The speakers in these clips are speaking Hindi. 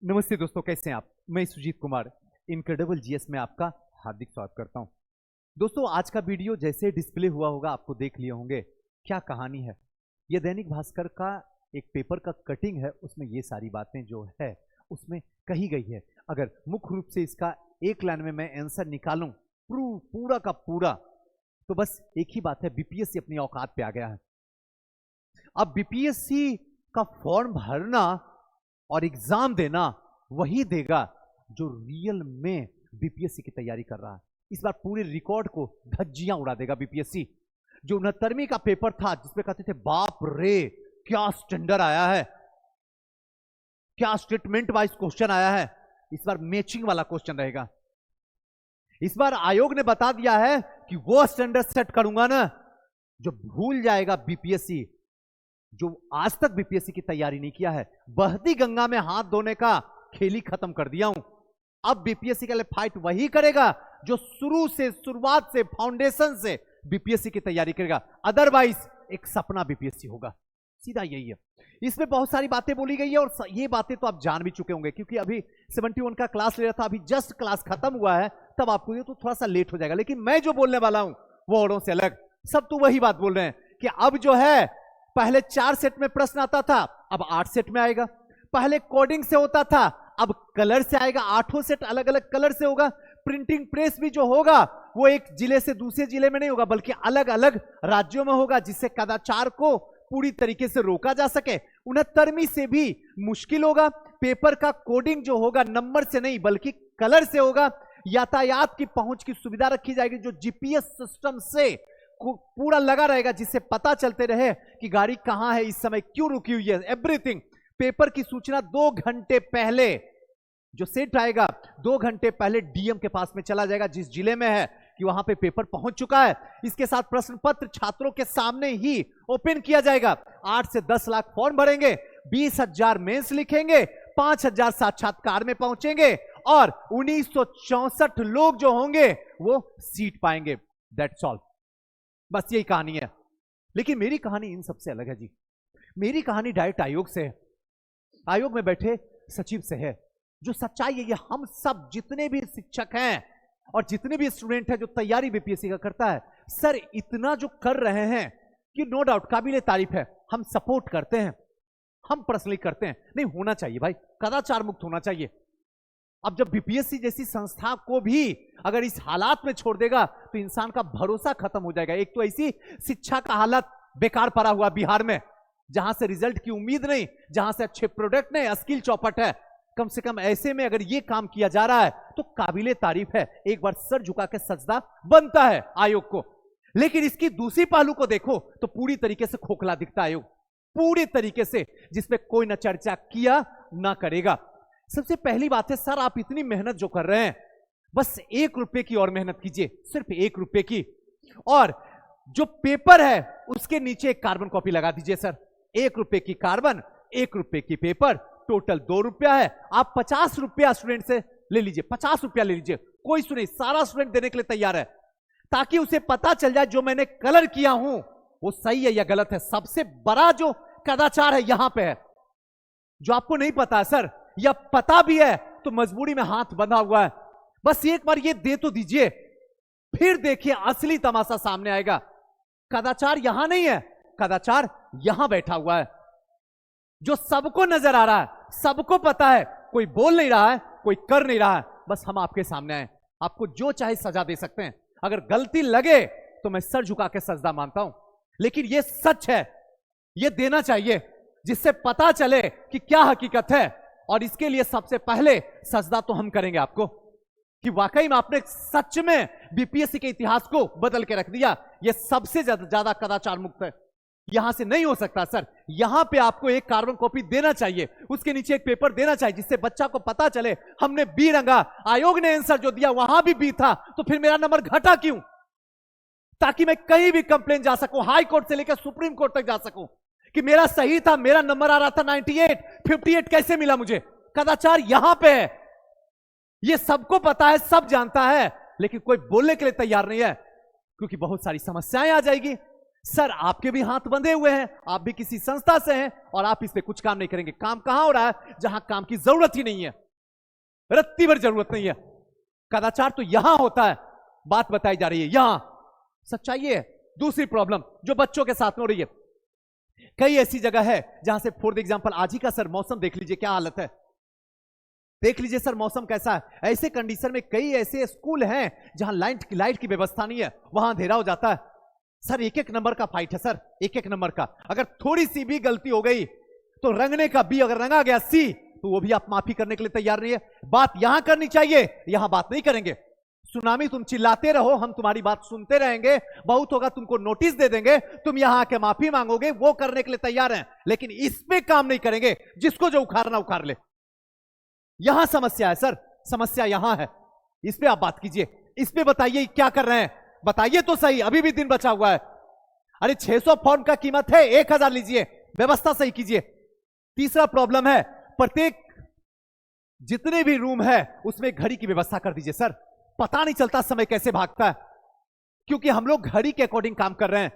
नमस्ते दोस्तों, कैसे हैं आप। मैं सुजीत कुमार इनक्रेडिबल जीएस में आपका हार्दिक स्वागत करता हूं। दोस्तों, आज का वीडियो जैसे डिस्प्ले हुआ होगा आपको देख लिए होंगे। क्या कहानी है, यह दैनिक भास्कर का एक पेपर का कटिंग है। उसमें ये सारी बातें जो है उसमें कही गई है। अगर मुख्य रूप से इसका एक लाइन में मैं आंसर निकालूं पूरा का पूरा, तो बस एक ही बात है, बीपीएससी अपनी औकात पे आ गया है। अब बीपीएससी का फॉर्म भरना और एग्जाम देना वही देगा जो रियल में बीपीएससी की तैयारी कर रहा है। इस बार पूरे रिकॉर्ड को धज्जियां उड़ा देगा बीपीएससी। जो 69वीं का पेपर था जिसमें कहते थे बाप रे क्या स्टैंडर्ड आया है, क्या स्टेटमेंट वाइज क्वेश्चन आया है, इस बार मैचिंग वाला क्वेश्चन रहेगा। इस बार आयोग ने बता दिया है कि वो स्टैंडर्ड सेट करूंगा ना जो भूल जाएगा बीपीएससी, जो आज तक बीपीएससी की तैयारी नहीं किया है। बहती गंगा में हाथ धोने का खेल ही खत्म कर दिया हूं। अब बीपीएससी के लिए फाइट वही करेगा जो शुरुआत से फाउंडेशन से बीपीएससी की तैयारी करेगा। अदरवाइज एक सपना बीपीएससी होगा, सीधा यही है। इसमें बहुत सारी बातें बोली गई है और ये बातें तो आप जान भी चुके होंगे, क्योंकि अभी 71 का क्लास ले रहा था, अभी जस्ट क्लास खत्म हुआ है, तब आपको ये तो थोड़ा सा लेट हो जाएगा। लेकिन मैं जो बोलने वाला हूं वो औरों से अलग। सब तो वही बात बोल रहे हैं कि अब जो है, पहले 4 सेट में प्रश्न आता था, अब 8 सेट में आएगा। पहले कोडिंग से होता था, अब कलर से आएगा। 8 सेट अलग अलग कलर से होगा। प्रिंटिंग प्रेस भी जो होगा वो एक जिले से दूसरे जिले में नहीं होगा, बल्कि अलग अलग राज्यों में होगा, जिससे कदाचार को पूरी तरीके से रोका जा सके। 69वीं से भी मुश्किल होगा। पेपर का कोडिंग जो होगा नंबर से नहीं बल्कि कलर से होगा। यातायात की पहुंच की सुविधा रखी जाएगी, जो जीपीएस सिस्टम से पूरा लगा रहेगा, जिससे पता चलते रहे कि गाड़ी कहां है, इस समय क्यों रुकी हुई है, एवरीथिंग। पेपर की सूचना 2 घंटे पहले, जो सेट आएगा 2 घंटे पहले डीएम के पास में चला जाएगा, जिस जिले में है कि वहां पे पेपर पहुंच चुका है। इसके साथ प्रश्न पत्र छात्रों के सामने ही ओपन किया जाएगा। 8 से 10 लाख फॉर्म भरेंगे, 20,000 मेंस लिखेंगे, 5,000 साक्षात्कार में पहुंचेंगे और 1964 लोग जो होंगे वो सीट पाएंगे। दैट्स ऑल, बस यही कहानी है। लेकिन मेरी कहानी इन सबसे अलग है जी। मेरी कहानी डायरेक्ट आयोग से है, आयोग में बैठे सचिव से है। जो सच्चाई है, ये हम सब जितने भी शिक्षक हैं और जितने भी स्टूडेंट हैं जो तैयारी बीपीएससी का करता है, सर इतना जो कर रहे हैं कि नो डाउट काबिले तारीफ है। हम सपोर्ट करते हैं, हम पर्सनली करते हैं। नहीं होना चाहिए भाई, कदाचार मुक्त होना चाहिए। अब जब बीपीएससी जैसी संस्था को भी अगर इस हालात में छोड़ देगा तो इंसान का भरोसा खत्म हो जाएगा। एक तो ऐसी शिक्षा का हालत बेकार पड़ा हुआ बिहार में, जहां से रिजल्ट की उम्मीद नहीं, जहां से अच्छे प्रोडक्ट नहीं, स्किल चौपट है। कम से कम ऐसे में अगर ये काम किया जा रहा है तो काबिले तारीफ है। एक बार सर झुका के सजदा बनता है आयोग को। लेकिन इसकी दूसरी पहलू को देखो तो पूरी तरीके से खोखला दिखता है आयोग, पूरी तरीके से, जिसपे कोई न चर्चा किया ना करेगा। सबसे पहली बात है, सर आप इतनी मेहनत जो कर रहे हैं, बस 1 रुपए की और मेहनत कीजिए, सिर्फ 1 रुपए की, और जो पेपर है उसके नीचे एक कार्बन कॉपी लगा दीजिए। सर 1 रुपए की कार्बन, 1 रुपए की पेपर, टोटल 2 रुपया है। आप 50 रुपया स्टूडेंट से ले लीजिए, 50 रुपया ले लीजिए, कोई सुने, सारा स्टूडेंट देने के लिए तैयार है, ताकि उसे पता चल जाए जो मैंने कलर किया हूं वो सही है या गलत है। सबसे बड़ा जो कदाचार है यहां पे है, जो आपको नहीं पता है सर, या पता भी है तो मजबूरी में हाथ बंधा हुआ है। बस एक बार ये दे तो दीजिए, फिर देखिए असली तमाशा सामने आएगा। कदाचार यहां नहीं है, कदाचार यहां बैठा हुआ है, जो सबको नजर आ रहा है, सबको पता है। कोई बोल नहीं रहा है, कोई कर नहीं रहा है, बस हम आपके सामने आए। आपको जो चाहे सजा दे सकते हैं, अगर गलती लगे तो मैं सर झुका के सजदा मानता हूं। लेकिन यह सच है, यह देना चाहिए, जिससे पता चले कि क्या हकीकत है। और इसके लिए सबसे पहले सजदा तो हम करेंगे आपको, कि वाकई में आपने सच में बीपीएससी के इतिहास को बदल के रख दिया। यह सबसे ज्यादा कदाचार मुक्त है, यहां से नहीं हो सकता सर। यहां पे आपको एक कार्बन कॉपी देना चाहिए, उसके नीचे एक पेपर देना चाहिए, जिससे बच्चा को पता चले हमने बी रंगा। आयोग ने आंसर जो दिया वहां भी बी था, तो फिर मेरा नंबर घटा क्यों? ताकि मैं कहीं भी कंप्लेन जा सकूं, हाई कोर्ट से लेकर सुप्रीम कोर्ट तक जा सकूं कि मेरा सही था, मेरा नंबर आ रहा था 98, 58 कैसे मिला मुझे? कदाचार यहां पे है, यह सबको पता है, सब जानता है, लेकिन कोई बोलने के लिए तैयार नहीं है, क्योंकि बहुत सारी समस्याएं आ जाएगी। सर आपके भी हाथ बंधे हुए हैं, आप भी किसी संस्था से हैं और आप इस पे कुछ काम नहीं करेंगे। काम कहां हो रहा है? जहां काम की जरूरत ही नहीं है, रत्ती भर जरूरत नहीं है। कदाचार तो यहां होता है, बात बताई जा रही है यहां, सच्चाई है। दूसरी प्रॉब्लम जो बच्चों के साथ में हो रही है, कई ऐसी जगह है जहां से फॉर एग्जांपल आज ही का सर मौसम देख लीजिए क्या हालत है, देख लीजिए सर मौसम कैसा है। ऐसे कंडीशन में कई ऐसे स्कूल हैं जहां लाइट की व्यवस्था नहीं है, वहां अंधेरा हो जाता है। सर एक एक नंबर का फाइट है सर, एक एक नंबर का। अगर थोड़ी सी भी गलती हो गई तो रंगने का बी अगर रंगा गया सी, तो वो भी आप माफी करने के लिए तैयार नहीं है। बात यहां करनी चाहिए, यहां बात नहीं करेंगे। सुनामी तुम चिल्लाते रहो, हम तुम्हारी बात सुनते रहेंगे, बहुत होगा तुमको नोटिस दे देंगे, तुम यहां आके माफी मांगोगे, वो करने के लिए तैयार हैं, लेकिन इस पे काम नहीं करेंगे। जिसको जो उखाड़ना उखाड़ ले। यहां समस्या है सर, समस्या यहां है, इस पे आप बात कीजिए, इस पे बताइए क्या कर रहे हैं, बताइए तो सही। अभी भी दिन बचा हुआ है। अरे 600 फॉर्म का कीमत है, 1000 लीजिए, व्यवस्था सही कीजिए। तीसरा प्रॉब्लम है, प्रत्येक जितने भी रूम है उसमें घड़ी की व्यवस्था कर दीजिए सर। पता नहीं चलता समय कैसे भागता है, क्योंकि हम लोग घड़ी के अकॉर्डिंग काम कर रहे हैं,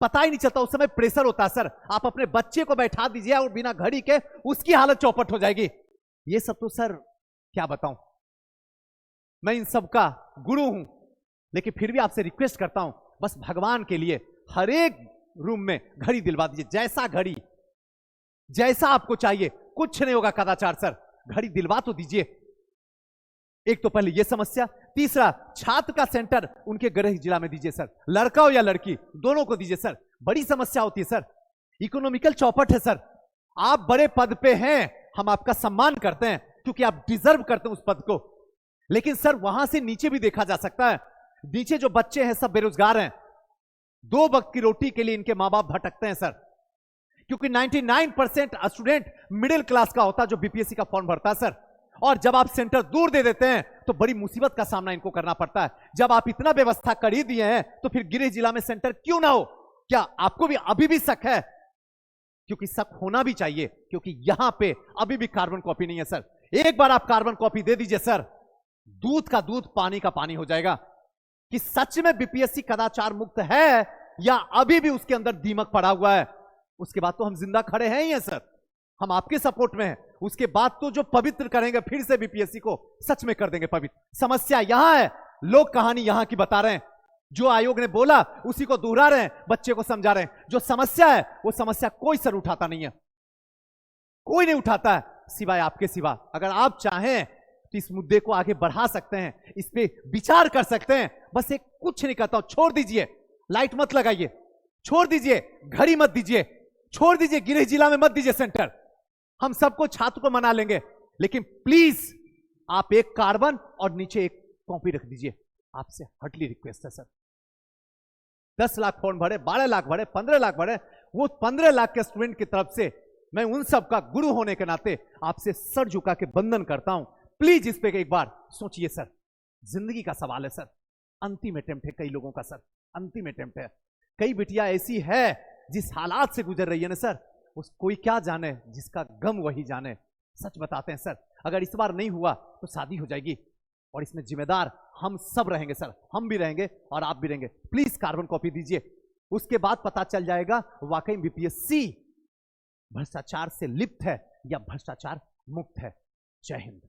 पता ही नहीं चलता। उस समय प्रेशर होता है सर। आप अपने बच्चे को बैठा दीजिए और बिना घड़ी के उसकी हालत चौपट हो जाएगी। ये सब तो सर क्या बताऊं, मैं इन सब का गुरु हूं, लेकिन फिर भी आपसे रिक्वेस्ट करता हूं, बस भगवान के लिए हर एक रूम में घड़ी दिलवा दीजिए, जैसा घड़ी जैसा आपको चाहिए। कुछ नहीं होगा कदाचार सर, घड़ी दिलवा तो दीजिए। एक तो पहले यह समस्या। तीसरा, छात्र का सेंटर उनके गृह जिला में दीजिए सर, लड़का हो या लड़की दोनों को दीजिए सर। बड़ी समस्या होती है सर, इकोनॉमिकल चौपट है सर। आप बड़े पद पे हैं, हम आपका सम्मान करते हैं क्योंकि आप डिजर्व करते हैं उस पद को, लेकिन सर वहां से नीचे भी देखा जा सकता है। नीचे जो बच्चे हैं सब बेरोजगार हैं, 2 वक्त की रोटी के लिए इनके मां बाप भटकते हैं सर, क्योंकि 99% स्टूडेंट मिडिल क्लास का होता है जो बीपीएससी का फॉर्म भरता है सर। और जब आप सेंटर दूर दे देते हैं तो बड़ी मुसीबत का सामना इनको करना पड़ता है। जब आप इतना व्यवस्था कर ही दिए हैं तो फिर गृह जिला में सेंटर क्यों ना हो? क्या आपको भी अभी भी शक है? क्योंकि शक होना भी चाहिए, क्योंकि यहां पे अभी भी कार्बन कॉपी नहीं है सर। एक बार आप कार्बन कॉपी दे दीजिए सर, दूध का दूध पानी का पानी हो जाएगा कि सच में बीपीएससी कदाचार मुक्त है या अभी भी उसके अंदर दीमक पड़ा हुआ है। उसके बाद तो हम जिंदा खड़े हैं ही हैं सर, हम आपके सपोर्ट में हैं। उसके बाद तो जो पवित्र करेंगे फिर से बीपीएससी को सच में कर देंगे पवित्र। समस्या यहां है, लोग कहानी यहां की बता रहे हैं, जो आयोग ने बोला उसी को दोहरा रहे हैं, बच्चे को समझा रहे हैं। जो समस्या है वो समस्या कोई सर उठाता नहीं है, कोई नहीं उठाता है सिवाय आपके सिवा। अगर आप चाहें तो इस मुद्दे को आगे बढ़ा सकते हैं, इस पे विचार कर सकते हैं। बस एक कुछ नहीं कहता हूं, छोड़ दीजिए, लाइट मत लगाइए, छोड़ दीजिए घड़ी मत दीजिए, छोड़ दीजिए गृह जिला में मत दीजिए सेंटर। हम सबको छात्र को मना लेंगे, लेकिन प्लीज आप एक कार्बन और नीचे एक कॉपी रख दीजिए। आपसे हटली रिक्वेस्ट है सर। 10 लाख फॉर्म भरे, 12 लाख भरे, 15 लाख भरे, वो 15 लाख के स्टूडेंट की तरफ से मैं उन सब का गुरु होने के नाते आपसे सर झुका के वंदन करता हूं। प्लीज इस पे एक बार सोचिए सर, जिंदगी का सवाल है सर, अंतिम अटेम्प्ट है कई लोगों का सर, अंतिम अटेम्प्ट है। कई बिटिया ऐसी है जिस हालात से गुजर रही है ना सर, उस कोई क्या जाने, जिसका गम वही जाने। सच बताते हैं सर, अगर इस बार नहीं हुआ तो शादी हो जाएगी और इसमें जिम्मेदार हम सब रहेंगे सर, हम भी रहेंगे और आप भी रहेंगे। प्लीज कार्बन कॉपी दीजिए, उसके बाद पता चल जाएगा वाकई बीपीएससी भ्रष्टाचार से लिप्त है या भ्रष्टाचार मुक्त है। जय हिंद।